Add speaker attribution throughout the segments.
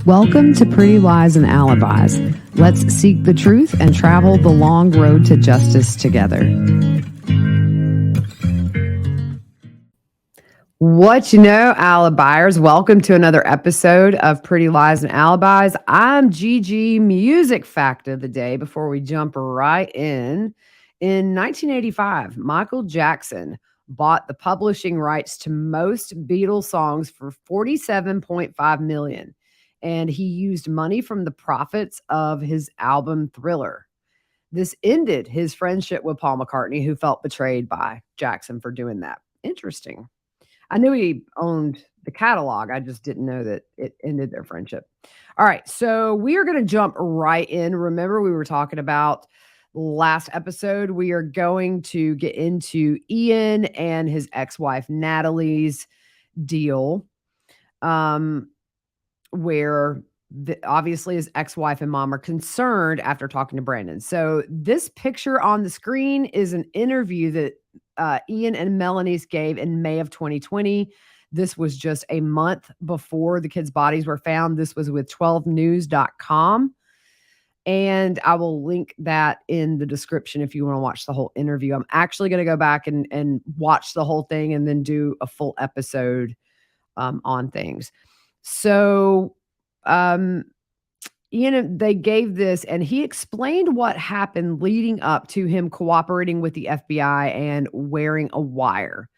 Speaker 1: Welcome to Pretty Lies and Alibis. Let's seek the truth and travel the long road to justice together. What you know, Alibiers? Welcome to another episode of Pretty Lies and Alibis. I'm JJ. Music fact of the day before we jump right in. In 1985, Michael Jackson bought the publishing rights to most Beatles songs for $47.5 million. And he used money from the profits of his album Thriller. This ended his friendship with Paul McCartney, who felt betrayed by Jackson for doing that. Interesting. I knew he owned the catalog. I just didn't know that it ended their friendship. All right, so we are going to jump right in. Remember, we were talking about last episode. We are going to get into Ian and his ex-wife Natalie's deal. Where obviously his ex-wife and mom are concerned after talking to Brandon. So this picture on the screen is an interview that Ian and Melaniece gave in May of 2020. This was just a month before the kids' bodies were found. This was with 12news.com. And I will link that in the description if you want to watch the whole interview. I'm actually going to go back and watch the whole thing and then do a full episode on things. So, Ian, they gave this and he explained what happened leading up to him cooperating with the FBI and wearing a wire.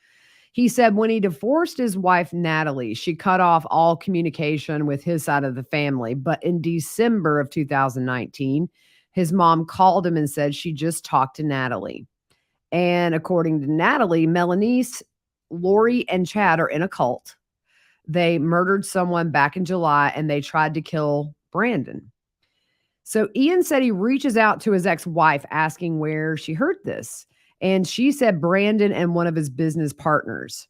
Speaker 1: He said when he divorced his wife, Natalie, she cut off all communication with his side of the family. But in December of 2019, his mom called him and said she just talked to Natalie. And according to Natalie, Melaniece, Lori, and Chad are in a cult. They murdered someone back in July and they tried to kill Brandon. So Ian said he reaches out to his ex-wife asking where she heard this. And she said Brandon and one of his business partners.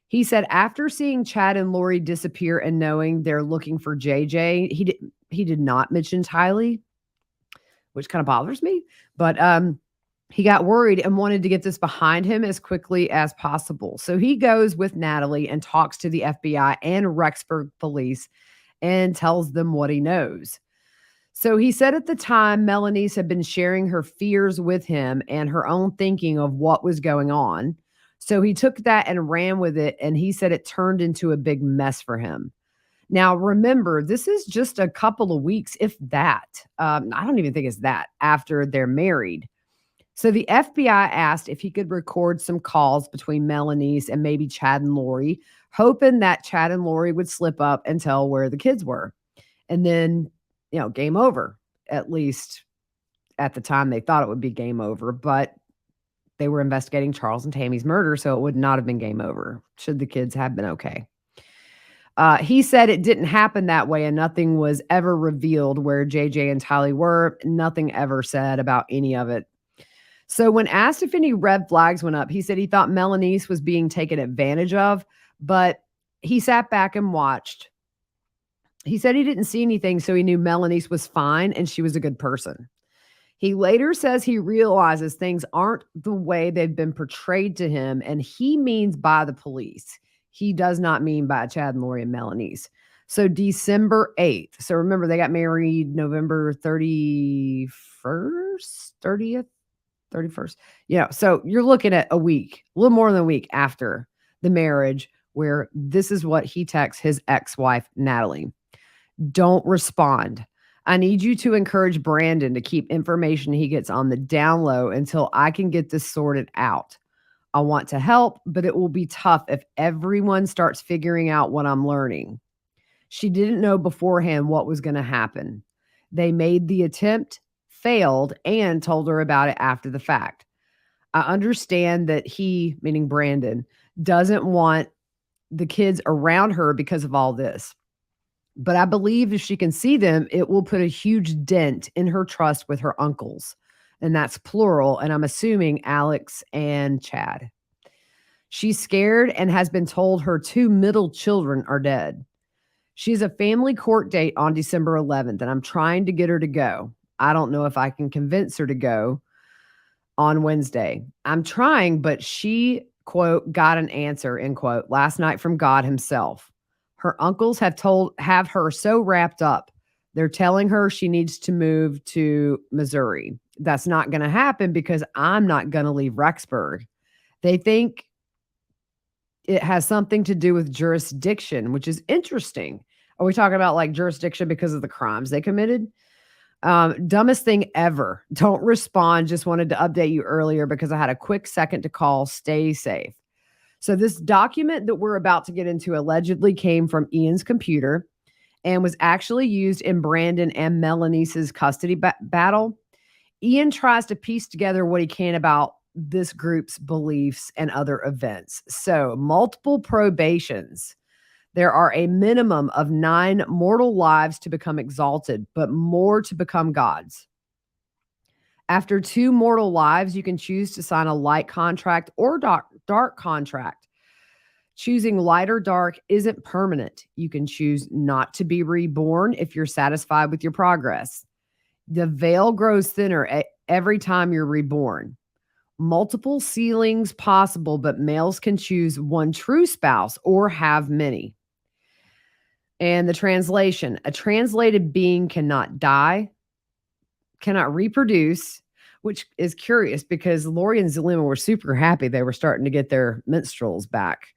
Speaker 1: He said after seeing Chad and Lori disappear and knowing they're looking for JJ, he did not mention Tylee, which kind of bothers me. But he got worried and wanted to get this behind him as quickly as possible. So he goes with Natalie and talks to the FBI and Rexburg police and tells them what he knows. So he said at the time, Melaniece had been sharing her fears with him and her own thinking of what was going on. So he took that and ran with it. And he said it turned into a big mess for him. Now, remember, this is just a couple of weeks, if that. I don't even think it's that, after they're married. So the FBI asked if he could record some calls between Melaniece and maybe Chad and Lori, hoping that Chad and Lori would slip up and tell where the kids were. And then, game over. At least at the time they thought it would be game over, but they were investigating Charles and Tammy's murder, so it would not have been game over should the kids have been okay. He said it didn't happen that way and nothing was ever revealed where JJ and Tylee were. Nothing ever said about any of it. So when asked if any red flags went up, he said he thought Melaniece was being taken advantage of, but he sat back and watched. He said he didn't see anything, so he knew Melaniece was fine and she was a good person. He later says he realizes things aren't the way they've been portrayed to him, and he means by the police. He does not mean by Chad and Lori and Melaniece. So December 8th. So remember, they got married November 31st, 31st. So you're looking at a week, a little more than a week after the marriage, where this is what he texts his ex-wife, Natalie. Don't respond. I need you to encourage Brandon to keep information he gets on the down low until I can get this sorted out. I want to help, but it will be tough if everyone starts figuring out what I'm learning. She didn't know beforehand what was going to happen. They made the attempt, failed, and told her about it after the fact. I understand that he, meaning Brandon, doesn't want the kids around her because of all this. But I believe if she can see them, it will put a huge dent in her trust with her uncles. And that's plural. And I'm assuming Alex and Chad. She's scared and has been told her two middle children are dead. She has a family court date on December 11th, and I'm trying to get her to go. I don't know if I can convince her to go on Wednesday. I'm trying, but she, quote, got an answer, end quote, last night from God himself. Her uncles have her so wrapped up. They're telling her she needs to move to Missouri. That's not going to happen because I'm not going to leave Rexburg. They think it has something to do with jurisdiction, which is interesting. Are we talking about like jurisdiction because of the crimes they committed? Dumbest thing ever. Don't respond. Just wanted to update you earlier because I had a quick second to call. Stay safe. So this document that we're about to get into allegedly came from Ian's computer and was actually used in Brandon and Melaniece's custody battle. Ian tries to piece together what he can about this group's beliefs and other events. So, multiple probations. There are a minimum of 9 mortal lives to become exalted, but more to become gods. After 2 mortal lives, you can choose to sign a light contract or dark contract. Choosing light or dark isn't permanent. You can choose not to be reborn if you're satisfied with your progress. The veil grows thinner every time you're reborn. Multiple sealings possible, but males can choose one true spouse or have many. And the translation, a translated being cannot die, cannot reproduce, which is curious because Lori and Zelima were super happy they were starting to get their minstrels back.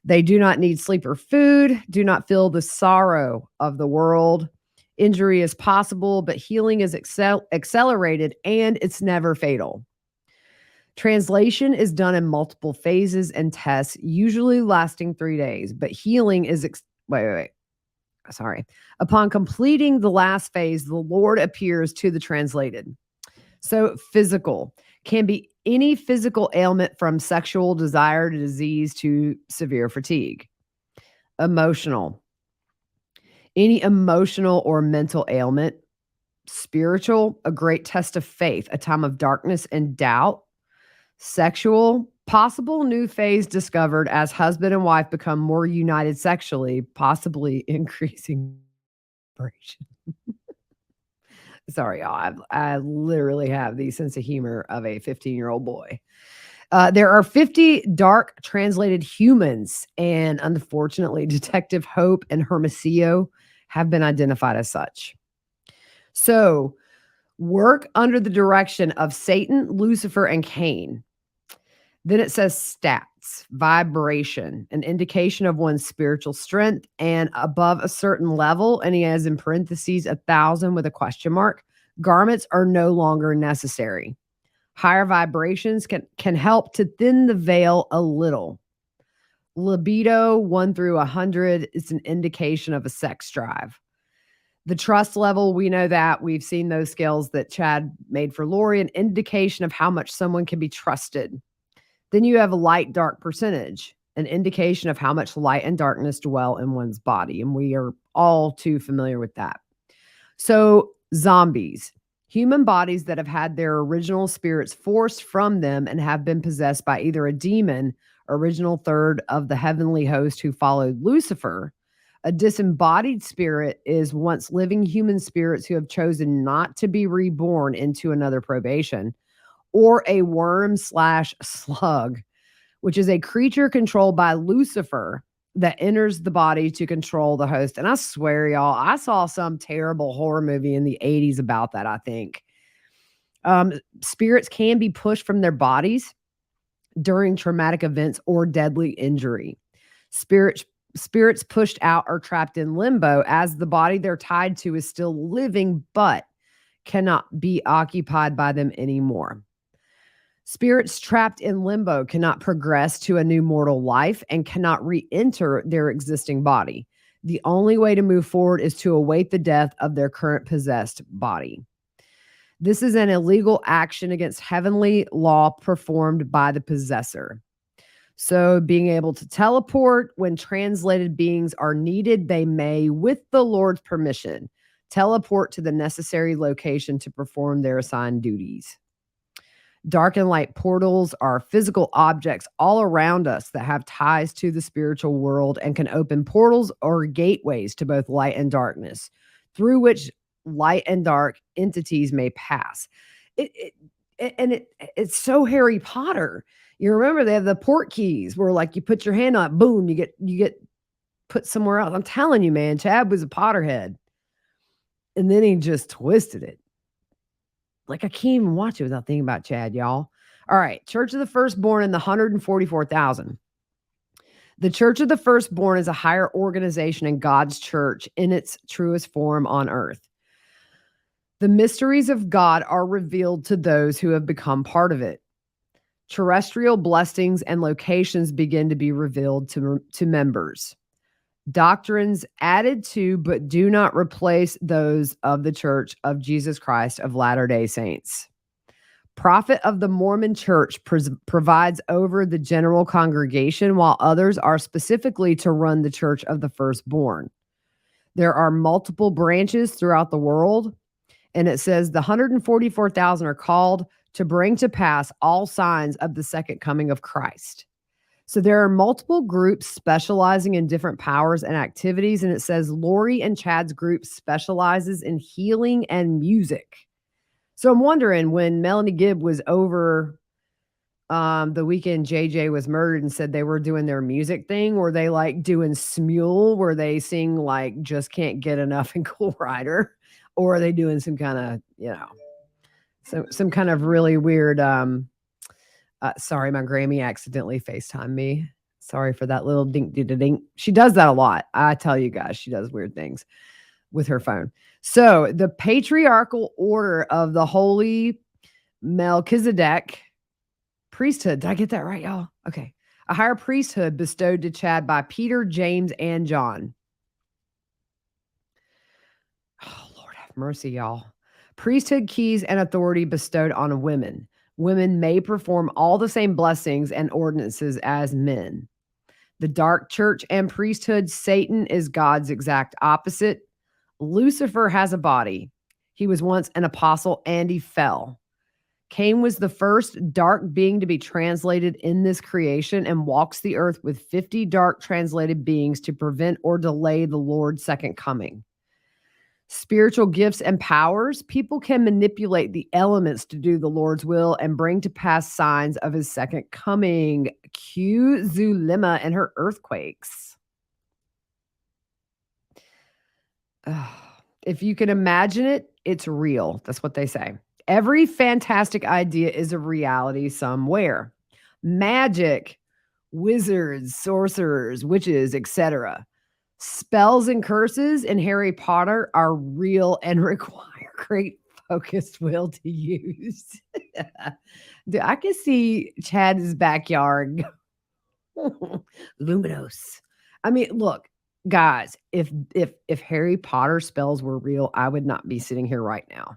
Speaker 1: They do not need sleep or food, do not feel the sorrow of the world. Injury is possible, but healing is accelerated and it's never fatal. Translation is done in multiple phases and tests, usually lasting 3 days, but healing is Upon completing the last phase, the Lord appears to the translated. So physical can be any physical ailment from sexual desire to disease to severe fatigue. Emotional, any emotional or mental ailment. Spiritual, a great test of faith, a time of darkness and doubt. Sexual, possible new phase discovered as husband and wife become more united sexually, possibly increasing vibration. Sorry, y'all. I literally have the sense of humor of a 15-year-old boy. There are 50 dark translated humans, and unfortunately, Detective Hope and Hermosillo have been identified as such. So, work under the direction of Satan, Lucifer, and Cain. Then it says stats, vibration, an indication of one's spiritual strength, and above a certain level, and he has in parentheses 1,000 with a question mark, garments are no longer necessary. Higher vibrations can help to thin the veil a little. Libido 1 through 100 is an indication of a sex drive. The trust level, we know that. We've seen those scales that Chad made for Lori, an indication of how much someone can be trusted. Then you have a light dark percentage, an indication of how much light and darkness dwell in one's body. And we are all too familiar with that. So zombies, human bodies that have had their original spirits forced from them and have been possessed by either a demon, original third of the heavenly host who followed Lucifer. A disembodied spirit is once living human spirits who have chosen not to be reborn into another probation, or a worm/slug, which is a creature controlled by Lucifer that enters the body to control the host. And I swear, y'all, I saw some terrible horror movie in the 80s about that, I think. Spirits can be pushed from their bodies during traumatic events or deadly injury. Spirits pushed out or trapped in limbo as the body they're tied to is still living but cannot be occupied by them anymore. Spirits trapped in limbo cannot progress to a new mortal life and cannot re-enter their existing body. The only way to move forward is to await the death of their current possessed body. This is an illegal action against heavenly law performed by the possessor. So being able to teleport when translated beings are needed, they may, with the Lord's permission, teleport to the necessary location to perform their assigned duties. Dark and light portals are physical objects all around us that have ties to the spiritual world and can open portals or gateways to both light and darkness, through which light and dark entities may pass. It's so Harry Potter. You remember they have the port keys where like you put your hand on it, boom, you get put somewhere else. I'm telling you, man, Chad was a Potterhead. And then he just twisted it. Like, I can't even watch it without thinking about Chad, y'all. All right, Church of the Firstborn and the 144,000. The Church of the Firstborn is a higher organization in God's church in its truest form on earth. The mysteries of God are revealed to those who have become part of it. Terrestrial blessings and locations begin to be revealed to members. Doctrines added to but do not replace those of the Church of Jesus Christ of Latter-day Saints. Prophet of the Mormon Church provides over the general congregation, while others are specifically to run the Church of the Firstborn. There are multiple branches throughout the world, and it says the 144,000 are called to bring to pass all signs of the second coming of Christ. So there are multiple groups specializing in different powers and activities, and it says Lori and Chad's group specializes in healing and music. So I'm wondering, when Melanie Gibb was over the weekend JJ was murdered and said they were doing their music thing, were they like doing Smule where they sing like Just Can't Get Enough and Cool Rider? Or are they doing some kind of, some kind of really weird, sorry, my Grammy accidentally FaceTimed me. Sorry for that little dink. She does that a lot. I tell you guys, she does weird things with her phone. So the patriarchal order of the Holy Melchizedek priesthood. Did I get that right, y'all? Okay. A higher priesthood bestowed to Chad by Peter, James, and John. Oh, Lord have mercy, y'all. Priesthood keys and authority bestowed on women. Women may perform all the same blessings and ordinances as men. The dark church and priesthood, Satan is God's exact opposite. Lucifer has a body. He was once an apostle and he fell. Cain was the first dark being to be translated in this creation and walks the earth with 50 dark translated beings to prevent or delay the Lord's second coming. Spiritual gifts and powers. People can manipulate the elements to do the Lord's will and bring to pass signs of his second coming. Cue Zulema and her earthquakes. If you can imagine it, it's real. That's what they say. Every fantastic idea is a reality somewhere. Magic, wizards, sorcerers, witches, etc. Spells and curses in Harry Potter are real and require great focused will to use. Dude, I can see Chad's backyard. Luminous. I mean, look, guys, if Harry Potter spells were real, I would not be sitting here right now.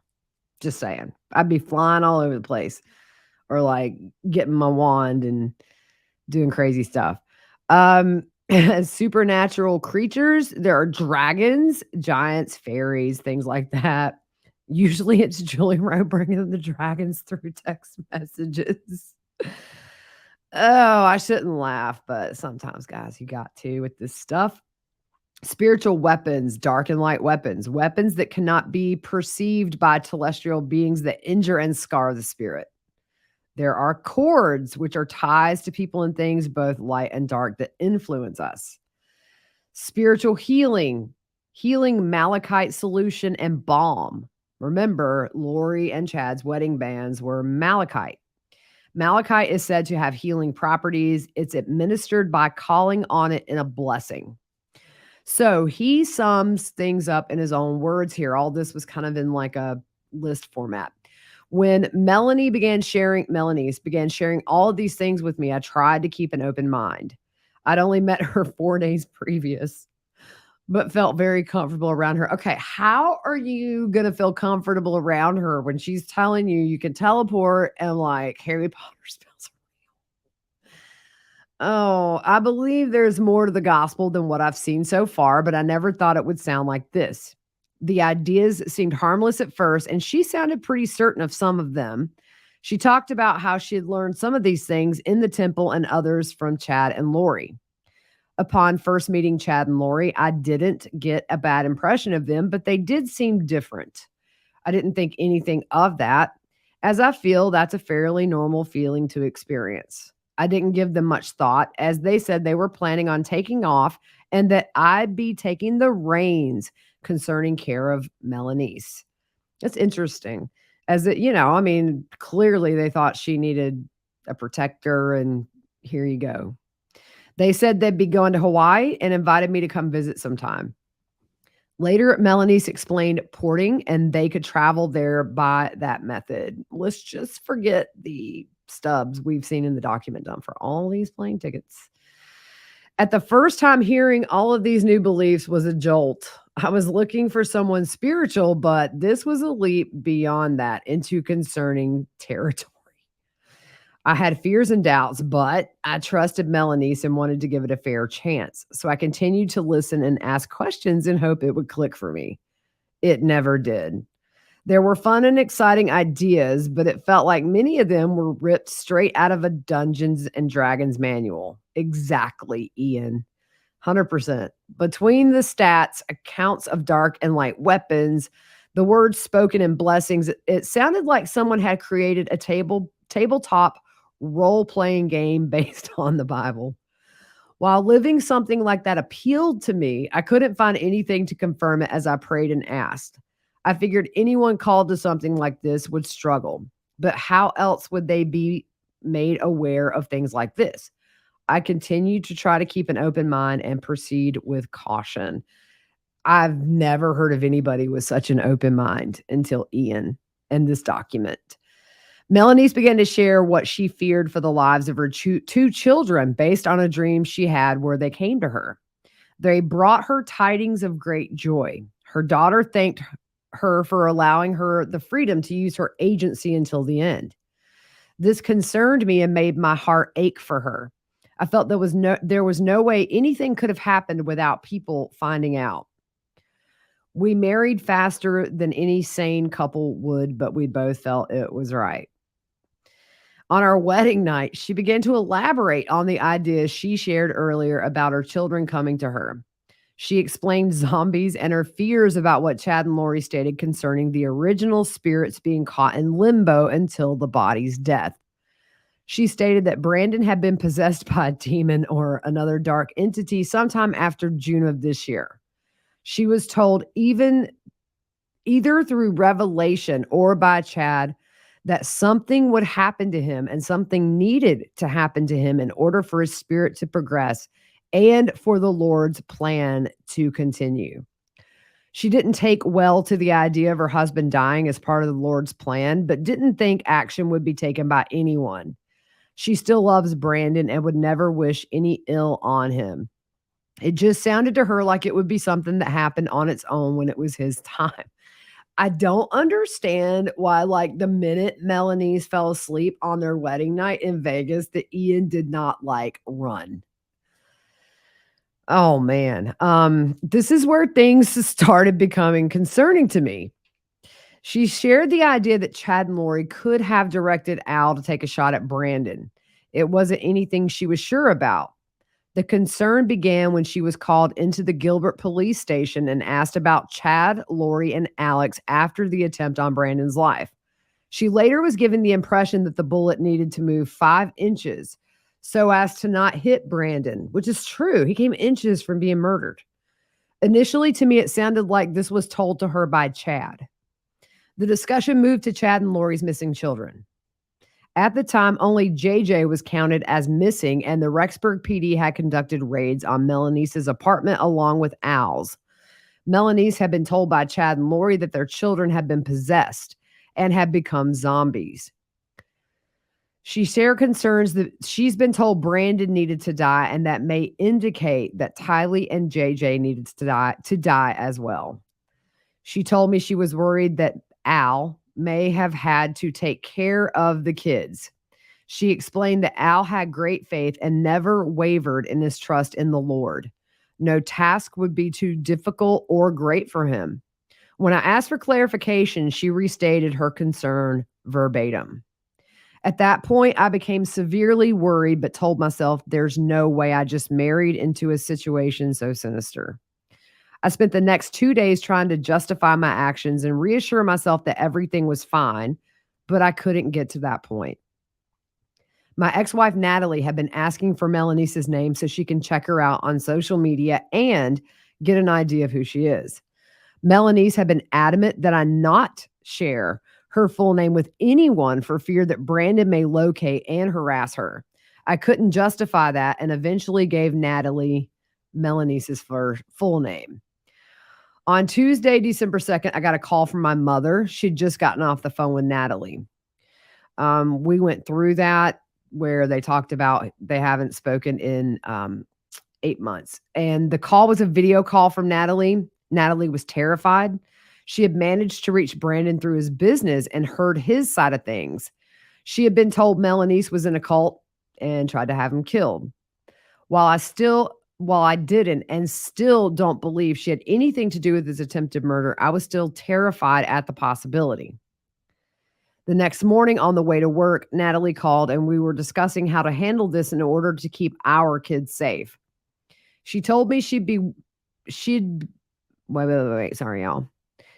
Speaker 1: Just saying. I'd be flying all over the place or like getting my wand and doing crazy stuff. Supernatural creatures. There are dragons, giants, fairies, things like that. Usually it's Julie Rowe bringing the dragons through text messages. Oh, I shouldn't laugh, but sometimes, guys, you got to with this stuff. Spiritual weapons, dark and light weapons, weapons that cannot be perceived by celestial beings that injure and scar the spirit. There are cords, which are ties to people and things, both light and dark, that influence us. Spiritual healing, malachite solution, and balm. Remember, Lori and Chad's wedding bands were malachite. Malachite is said to have healing properties. It's administered by calling on it in a blessing. So he sums things up in his own words here. All this was kind of in like a list format. When Melaniece began sharing all of these things with me, I tried to keep an open mind. I'd only met her 4 days previous, but felt very comfortable around her. Okay, how are you going to feel comfortable around her when she's telling you can teleport and like Harry Potter spells? Oh, I believe there's more to the gospel than what I've seen so far, but I never thought it would sound like this. The ideas seemed harmless at first, and she sounded pretty certain of some of them. She talked about how she had learned some of these things in the temple and others from Chad and Lori. Upon first meeting Chad and Lori, I didn't get a bad impression of them, but they did seem different. I didn't think anything of that, as I feel that's a fairly normal feeling to experience. I didn't give them much thought, as they said they were planning on taking off and that I'd be taking the reins concerning care of Melaniece. That's interesting. As it, I mean, clearly they thought she needed a protector, and here you go. They said they'd be going to Hawaii and invited me to come visit sometime. Later, Melaniece explained porting, and they could travel there by that method. Let's just forget the stubs we've seen in the document dump for all these plane tickets. At the first time hearing all of these new beliefs was a jolt. I was looking for someone spiritual, but this was a leap beyond that into concerning territory. I had fears and doubts, but I trusted Melaniece and wanted to give it a fair chance. So I continued to listen and ask questions and hope it would click for me. It never did. There were fun and exciting ideas, but it felt like many of them were ripped straight out of a Dungeons and Dragons manual. Exactly, Ian. 100%. Between the stats, accounts of dark and light weapons, the words spoken in blessings, it sounded like someone had created a tabletop role-playing game based on the Bible. While living something like that appealed to me, I couldn't find anything to confirm it as I prayed and asked. I figured anyone called to something like this would struggle, but how else would they be made aware of things like this? I continued to try to keep an open mind and proceed with caution. I've never heard of anybody with such an open mind until Ian and this document. Melaniece began to share what she feared for the lives of her two children based on a dream she had where they came to her. They brought her tidings of great joy. Her daughter thanked her for allowing her the freedom to use her agency until the end. This concerned me and made my heart ache for her. I felt there was no way anything could have happened without people finding out. We married faster than any sane couple would, but we both felt it was right. On our wedding night, she began to elaborate on the ideas she shared earlier about her children coming to her. She explained zombies and her fears about what Chad and Lori stated concerning the original spirits being caught in limbo until the body's death. She stated that Brandon had been possessed by a demon or another dark entity sometime after June of this year. She was told either through revelation or by Chad that something would happen to him and something needed to happen to him in order for his spirit to progress and for the Lord's plan to continue. She didn't take well to the idea of her husband dying as part of the Lord's plan, but didn't think action would be taken by anyone. She still loves Brandon and would never wish any ill on him. It just sounded to her like it would be something that happened on its own when it was his time. I don't understand why, like, the minute Melaniece fell asleep on their wedding night in Vegas, that Ian did not, run. Oh, man. This is where things started becoming concerning to me. She shared the idea that Chad and Lori could have directed Al to take a shot at Brandon. It wasn't anything she was sure about. The concern began when she was called into the Gilbert police station and asked about Chad, Lori, and Alex after the attempt on Brandon's life. She later was given the impression that the bullet needed to move 5 inches so as to not hit Brandon, which is true. He came inches from being murdered. Initially, to me, it sounded like this was told to her by Chad. The discussion moved to Chad and Lori's missing children. At the time, only JJ was counted as missing, and the Rexburg PD had conducted raids on Melaniece's apartment along with Al's. Melaniece had been told by Chad and Lori that their children had been possessed and had become zombies. She shared concerns that she's been told Brandon needed to die, and that may indicate that Tylee and JJ needed to die as well. She told me she was worried that Al may have had to take care of the kids. She explained that Al had great faith and never wavered in his trust in the Lord. No task would be too difficult or great for him. When I asked for clarification, she restated her concern verbatim. At that point, I became severely worried, but told myself there's no way I just married into a situation so sinister. I spent the next 2 days trying to justify my actions and reassure myself that everything was fine, but I couldn't get to that point. My ex-wife, Natalie, had been asking for Melanie's name so she can check her out on social media and get an idea of who she is. Melaniece had been adamant that I not share her full name with anyone for fear that Brandon may locate and harass her. I couldn't justify that and eventually gave Natalie Melaniece's full name. On Tuesday, December 2nd, I got a call from my mother. She'd just gotten off the phone with Natalie. We went through that where they talked about they haven't spoken in 8 months. And the call was a video call from Natalie. Natalie was terrified. She had managed to reach Brandon through his business and heard his side of things. She had been told Melaniece was in a cult and tried to have him killed. While I didn't and still don't believe she had anything to do with his attempted murder, I was still terrified at the possibility. The next morning on the way to work, Natalie called and we were discussing how to handle this in order to keep our kids safe. She told me sorry, y'all.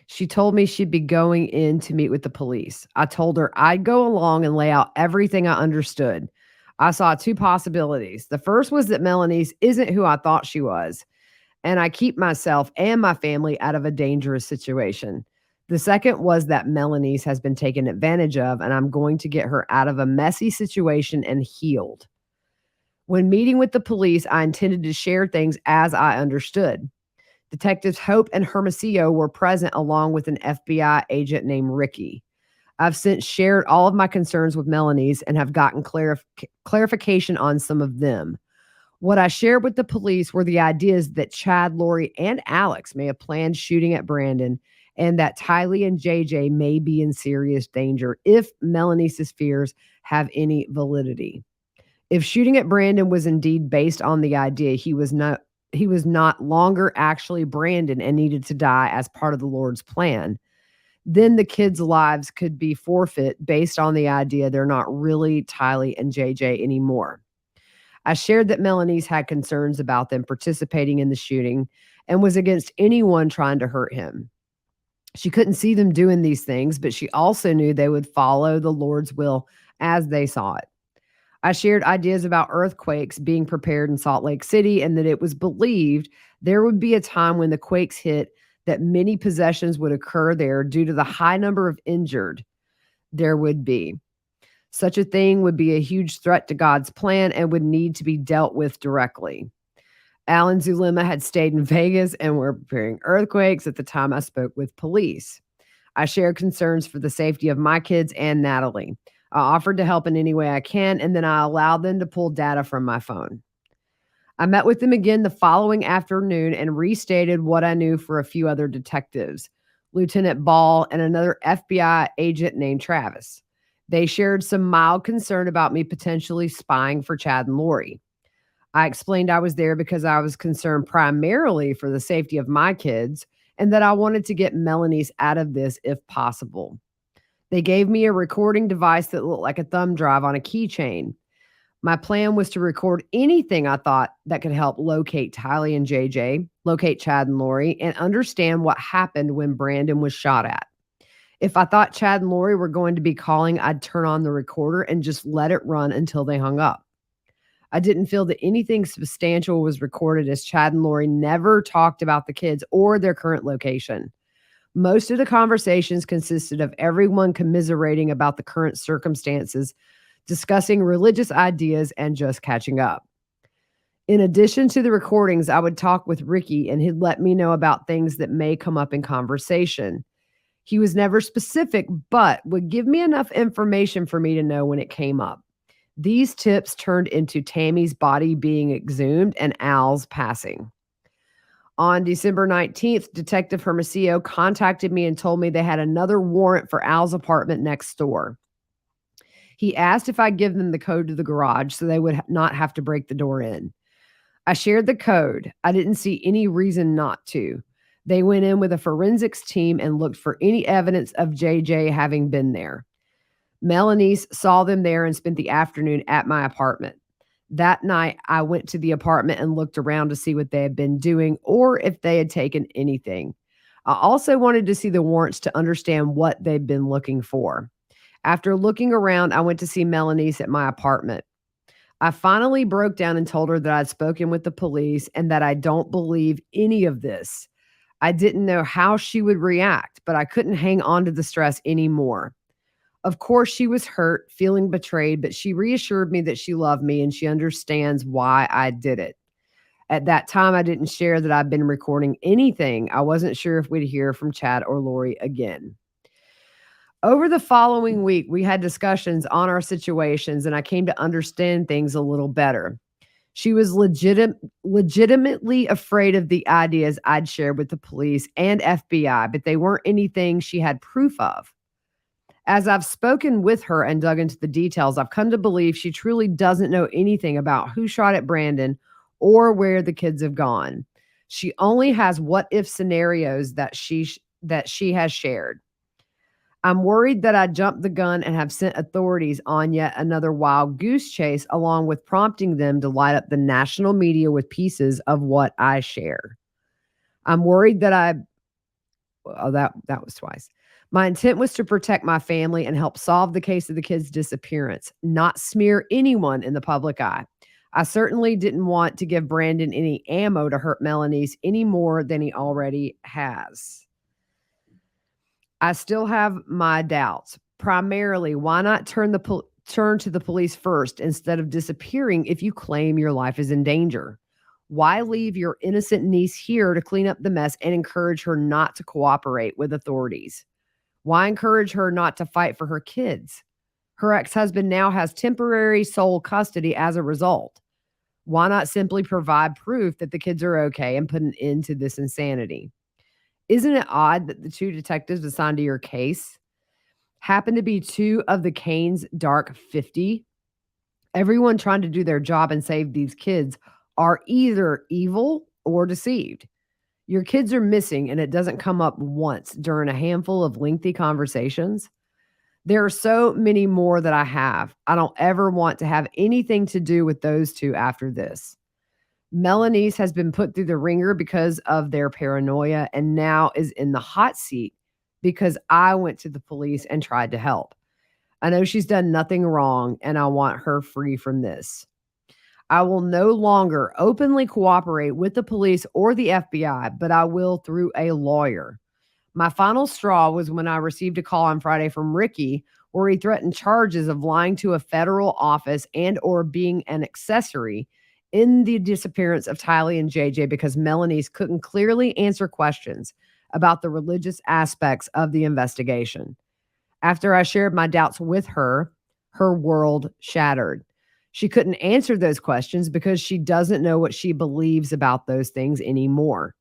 Speaker 1: She told me she'd be going in to meet with the police. I told her I'd go along and lay out everything I understood. I saw two possibilities. The first was that Melaniece isn't who I thought she was, and I keep myself and my family out of a dangerous situation. The second was that Melaniece has been taken advantage of, and I'm going to get her out of a messy situation and healed. When meeting with the police, I intended to share things as I understood. Detectives Hope and Hermosillo were present along with an FBI agent named Ricky. I've since shared all of my concerns with Melaniece and have gotten clarification on some of them. What I shared with the police were the ideas that Chad, Lori, and Alex may have planned shooting at Brandon, and that Tylee and JJ may be in serious danger if Melaniece's fears have any validity. If shooting at Brandon was indeed based on the idea he was not longer actually Brandon and needed to die as part of the Lord's plan, then the kids' lives could be forfeit based on the idea they're not really Tylee and JJ anymore. I shared that Melaniece had concerns about them participating in the shooting and was against anyone trying to hurt him. She couldn't see them doing these things, but she also knew they would follow the Lord's will as they saw it. I shared ideas about earthquakes being prepared in Salt Lake City and that it was believed there would be a time when the quakes hit that many possessions would occur there due to the high number of injured there would be. Such a thing would be a huge threat to God's plan and would need to be dealt with directly. Alan Zulema had stayed in Vegas and were preparing earthquakes at the time I spoke with police. I shared concerns for the safety of my kids and Natalie. I offered to help in any way I can, and then I allowed them to pull data from my phone. I met with them again the following afternoon and restated what I knew for a few other detectives, Lieutenant Ball and another FBI agent named Travis. They shared some mild concern about me potentially spying for Chad and Lori. I explained I was there because I was concerned primarily for the safety of my kids and that I wanted to get Melaniece out of this if possible. They gave me a recording device that looked like a thumb drive on a keychain. My plan was to record anything I thought that could help locate Tylee and JJ, locate Chad and Lori, and understand what happened when Brandon was shot at. If I thought Chad and Lori were going to be calling, I'd turn on the recorder and just let it run until they hung up. I didn't feel that anything substantial was recorded as Chad and Lori never talked about the kids or their current location. Most of the conversations consisted of everyone commiserating about the current circumstances, discussing religious ideas, and just catching up. In addition to the recordings, I would talk with Ricky and he'd let me know about things that may come up in conversation. He was never specific, but would give me enough information for me to know when it came up. These tips turned into Tammy's body being exhumed and Al's passing. On December 19th, Detective Hermosillo contacted me and told me they had another warrant for Al's apartment next door. He asked if I'd give them the code to the garage so they would not have to break the door in. I shared the code. I didn't see any reason not to. They went in with a forensics team and looked for any evidence of JJ having been there. Melaniece saw them there and spent the afternoon at my apartment. That night, I went to the apartment and looked around to see what they had been doing or if they had taken anything. I also wanted to see the warrants to understand what they'd been looking for. After looking around, I went to see Melaniece at my apartment. I finally broke down and told her that I'd spoken with the police and that I don't believe any of this. I didn't know how she would react, but I couldn't hang on to the stress anymore. Of course, she was hurt, feeling betrayed, but she reassured me that she loved me and she understands why I did it. At that time, I didn't share that I'd been recording anything. I wasn't sure if we'd hear from Chad or Lori again. Over the following week, we had discussions on our situations, and I came to understand things a little better. She was legitimately afraid of the ideas I'd shared with the police and FBI, but they weren't anything she had proof of. As I've spoken with her and dug into the details, I've come to believe she truly doesn't know anything about who shot at Brandon or where the kids have gone. She only has what if scenarios that she has shared. I'm worried that I jumped the gun and have sent authorities on yet another wild goose chase, along with prompting them to light up the national media with pieces of what I share. I'm worried that that was twice. My intent was to protect my family and help solve the case of the kids' disappearance, not smear anyone in the public eye. I certainly didn't want to give Brandon any ammo to hurt Melaniece any more than he already has. I still have my doubts. Primarily, why not turn to the police first instead of disappearing if you claim your life is in danger? Why leave your innocent niece here to clean up the mess and encourage her not to cooperate with authorities? Why encourage her not to fight for her kids? Her ex-husband now has temporary sole custody as a result. Why not simply provide proof that the kids are okay and put an end to this insanity? Isn't it odd that the two detectives assigned to your case happen to be two of the Kane's Dark 50? Everyone trying to do their job and save these kids are either evil or deceived. Your kids are missing, and it doesn't come up once during a handful of lengthy conversations. There are so many more that I have. I don't ever want to have anything to do with those two after this. Melaniece has been put through the ringer because of their paranoia and now is in the hot seat because I went to the police and tried to help. I know she's done nothing wrong, and I want her free from this. I will no longer openly cooperate with the police or the FBI, but I will through a lawyer. My final straw was when I received a call on Friday from Ricky where he threatened charges of lying to a federal office and or being an accessory in the disappearance of Tylee and JJ because Melaniece couldn't clearly answer questions about the religious aspects of the investigation. After I shared my doubts with her, her world shattered. She couldn't answer those questions because she doesn't know what she believes about those things anymore.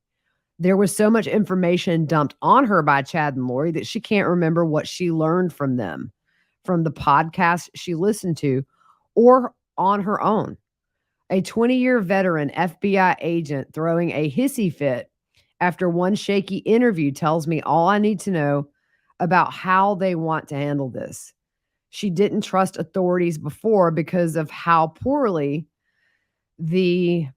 Speaker 1: There was so much information dumped on her by Chad and Lori that she can't remember what she learned from them, from the podcast she listened to, or on her own. A 20-year veteran FBI agent throwing a hissy fit after one shaky interview tells me all I need to know about how they want to handle this. She didn't trust authorities before because of how poorly it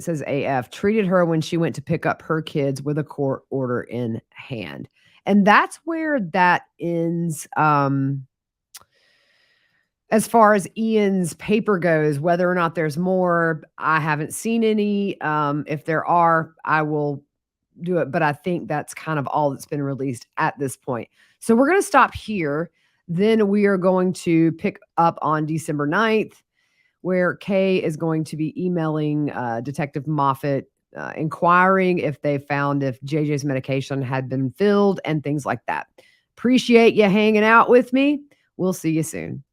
Speaker 1: says AF, treated her when she went to pick up her kids with a court order in hand. And that's where that ends. As far as Ian's paper goes, whether or not there's more, I haven't seen any. If there are, I will do it. But I think that's kind of all that's been released at this point. So we're going to stop here. Then we are going to pick up on December 9th, where Kay is going to be emailing Detective Moffat, inquiring if they found if JJ's medication had been filled and things like that. Appreciate you hanging out with me. We'll see you soon.